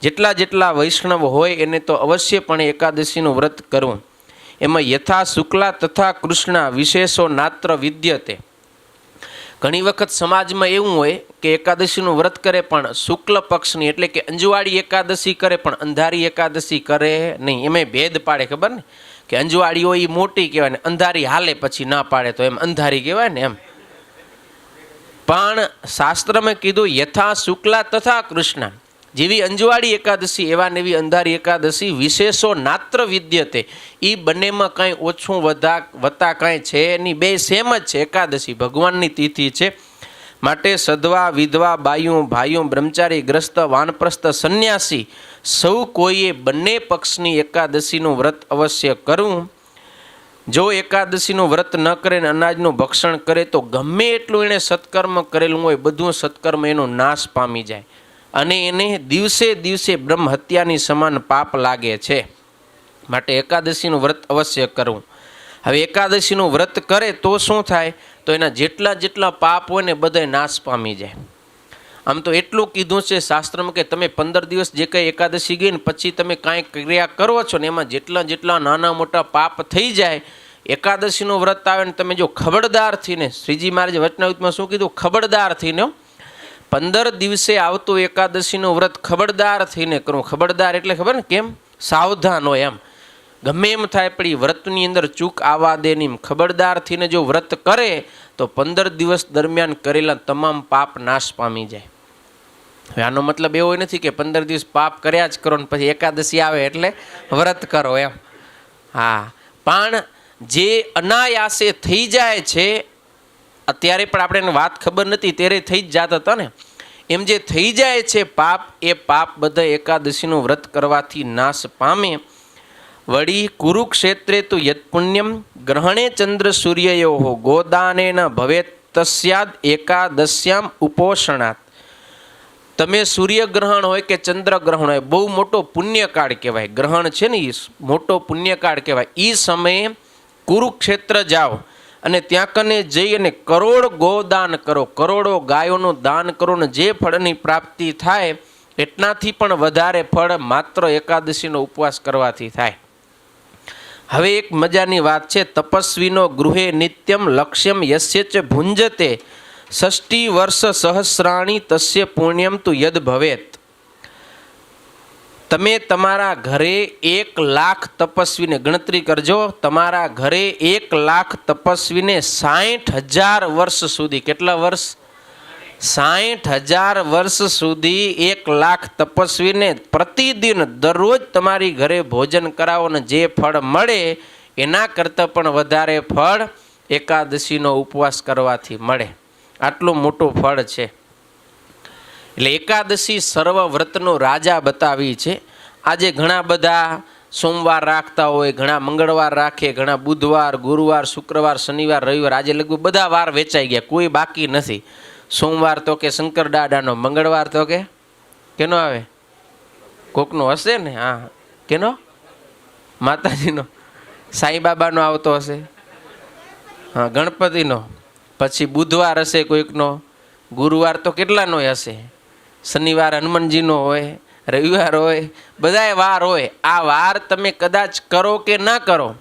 જેટલા જેટલા વૈષ્ણવ હોય એને તો અવશ્યપણે એકાદશીનું વ્રત કરવું. એમાં યથા શુક્લા તથા કૃષ્ણા વિશેષો નાત્ર વિદ્યતે. ઘણી વખત સમાજમાં એવું હોય કે એકાદશીનું વ્રત કરે પણ શુક્લ પક્ષની એટલે કે અંજવાળી એકાદશી કરે પણ અંધારી એકાદશી કરે નહીં. એમાં ભેદ પાડે, ખબર ને કે અંજવાળી હોય એ મોટી કહેવાય ને અંધારી હાલે પછી ના પાડે તો એમ અંધારી કહેવાય ને એમ. પણ શાસ્ત્રમાં કીધું યથા શુક્લા તથા કૃષ્ણા, જેવી અંજવાળી એકાદશી એવા ને એવી અંધારી એકાદશી વિશેષો નાત્ર વિદ્યતે. એ બંનેમાં કાંઈ ઓછું વત્તા કાંઈ છે નહીં, બે સેમ જ છે. એકાદશી ભગવાનની તિથિ છે. માટે સધવા વિધવા બાયું ભાઈઓ બ્રહ્મચારી ગ્રસ્ત વાનપ્રસ્થ સંન્યાસી સૌ કોઈએ બંને પક્ષની એકાદશીનું વ્રત અવશ્ય કરવું. જો એકાદશીનું વ્રત ન કરે ને અનાજનું ભક્ષણ કરે તો ગમે એટલું એણે સત્કર્મ કરેલું હોય બધું સત્કર્મ એનો નાશ પામી જાય અને એને દિવસે દિવસે બ્રહ્મ હત્યાની સમાન પાપ લાગે છે. માટે એકાદશીનું વ્રત અવશ્ય કરવું. હવે એકાદશીનું વ્રત કરે તો શું થાય? તો એના જેટલા જેટલા પાપ હોય ને બધા નાશ પામી જાય. આમ તો એટલું કીધું છે શાસ્ત્રમાં કે તમે 15 દિવસ જે કંઈ એકાદશી ગઈ ને પછી તમે કાંઈ ક્રિયા કરો છો ને એમાં જેટલા જેટલા નાના મોટા પાપ થઈ જાય. એકાદશીનું વ્રત આવે ને તમે જો ખબરદાર થઈને, શ્રીજી મહારાજે વચનામૃતમાં શું કીધું? ખબરદાર થઈને 15 દિવસે આવતું એકાદશીનું વ્રત ખબરદાર થઈને કરવું. ખબરદાર એટલે ખબર ને કેમ? સાવધાન હોય એમ. ગમે એમ થાય પણ એ વ્રતની અંદર ચૂક આવવા દે નહીં. ખબરદાર થઈને જો વ્રત કરે તો 15 દિવસ દરમિયાન કરેલા તમામ પાપ નાશ પામી જાય. હવે આનો મતલબ એવો નથી કે 15 દિવસ પાપ કર્યા જ કરો ને પછી એકાદશી આવે એટલે વ્રત કરો એમ. હા, પણ જે અનાયાસે થઈ જાય છે, અત્યારે પણ આપણે વાત ખબર નથી ત્યારે થઈ જ જાત હતા ને, એમ જે થઈ જાય છે પાપ, એ પાપ બધા એકાદશીનું વ્રત કરવાથી નાશ પામે. વળી કુરુક્ષેત્રે તો યત પુણ્યમ ગ્રહણે ચંદ્ર સૂર્યયો ગોદાને ન ભવેત તસ્યાદ એકાદશ્યામ ઉપોષણાત. તમે સૂર્યગ્રહણ હોય કે ચંદ્રગ્રહણ હોય, બહુ મોટો પુણ્યકાળ કહેવાય. ગ્રહણ છે ને એ મોટો પુણ્યકાળ કહેવાય. એ સમયે કુરુક્ષેત્ર જાઓ અને ત્યાં કને જઈ અને કરોડ ગોદાન કરો, કરોડો ગાયોનું દાન કરો ને જે ફળની પ્રાપ્તિ થાય એટલાથી પણ વધારે ફળ માત્ર એકાદશીનો ઉપવાસ કરવાથી થાય. હવે એક મજાની વાત છે, તપસ્વીનો ગૃહે નિત્યમ લક્ષ્યમ યસ્ય ચ ભુંજતે 60 વર્ષ સહસ્રાણી તસ્ય પુણ્યમ તુ યદ ભવેત. તમે તમારા ઘરે 1 લાખ તપસ્વીને ગણતરી કરજો. તમારા ઘરે 1 લાખ તપસ્વીને 60,000 વર્ષ સુધી, કેટલા વર્ષ? 60,000 વર્ષ સુધી 1 લાખ તપસ્વીને પ્રતિદિન દરરોજ તમારી ઘરે ભોજન કરાવો ને જે ફળ મળે એના કરતાં પણ વધારે ફળ એકાદશીનો ઉપવાસ કરવાથી મળે. આટલું મોટું ફળ છે. એટલે એકાદશી સર્વ વ્રતનો રાજા બતાવી છે. આજે ઘણા બધા સોમવાર રાખતા હોય, ઘણા મંગળવાર રાખે, ઘણા બુધવાર, ગુરુવાર, શુક્રવાર, શનિવાર, રવિવાર. આજે લગભગ બધા વાર વેચાઈ ગયા, કોઈ બાકી નથી. સોમવાર તો કે શંકર દાદાનો, મંગળવાર તો કે કેનો આવે? કોકનો હશે ને. હા, કેનો? માતાજીનો, સાંઈબાબાનો આવતો હશે. હા, ગણપતિનો. પછી બુધવાર હશે કોઈકનો, ગુરુવાર તો કેટલાનો હશે, શનિવાર હનુમાનજીનો હોય, રવિવાર હોય, બધાય વાર હોય. આ વાર તમે કદાચ કરો કે ના કરો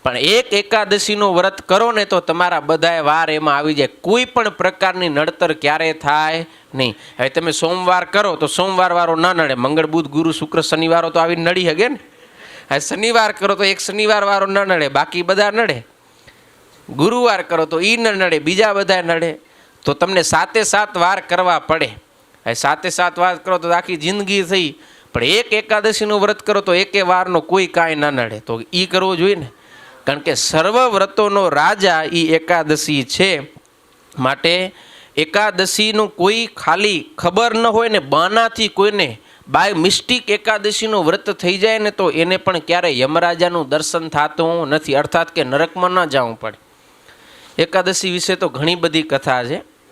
પણ એક એકાદશીનું વ્રત કરો ને તો તમારા બધાય વાર એમાં આવી જાય. કોઈ પણ પ્રકારની નડતર ક્યારે થાય નહીં. હવે તમે સોમવાર કરો તો સોમવાર વાળો ના નડે, મંગળ બુધ ગુરુ શુક્ર શનિવારો તો આવીને નડી શકે ને. હવે શનિવાર કરો તો એક શનિવાર વાળો ના નડે, બાકી બધા નડે. ગુરુવાર કરો તો એ ન નડે, બીજા બધા નડે. તો તમને 7 વાર કરવા પડે. હવે 7 વાર કરો તો આખી જિંદગી થઈ. પણ એક એકાદશીનું વ્રત કરો તો એકે વારનો કોઈ કાંઈ ના નડે. તો એ કરવું જોઈએ ને, કારણ કે સર્વ વ્રતોનો રાજા એ એકાદશી છે. માટે એકાદશીનું કોઈ ખાલી ખબર ન હોય ને બાનાથી કોઈને બાય મિસ્ટેક એકાદશીનું વ્રત થઈ જાય ને તો એને પણ ક્યારેય યમરાજાનું દર્શન થતું નથી, અર્થાત કે નરકમાં ન જવું પડે. એકાદશી વિશે તો ઘણી બધી કથા છે.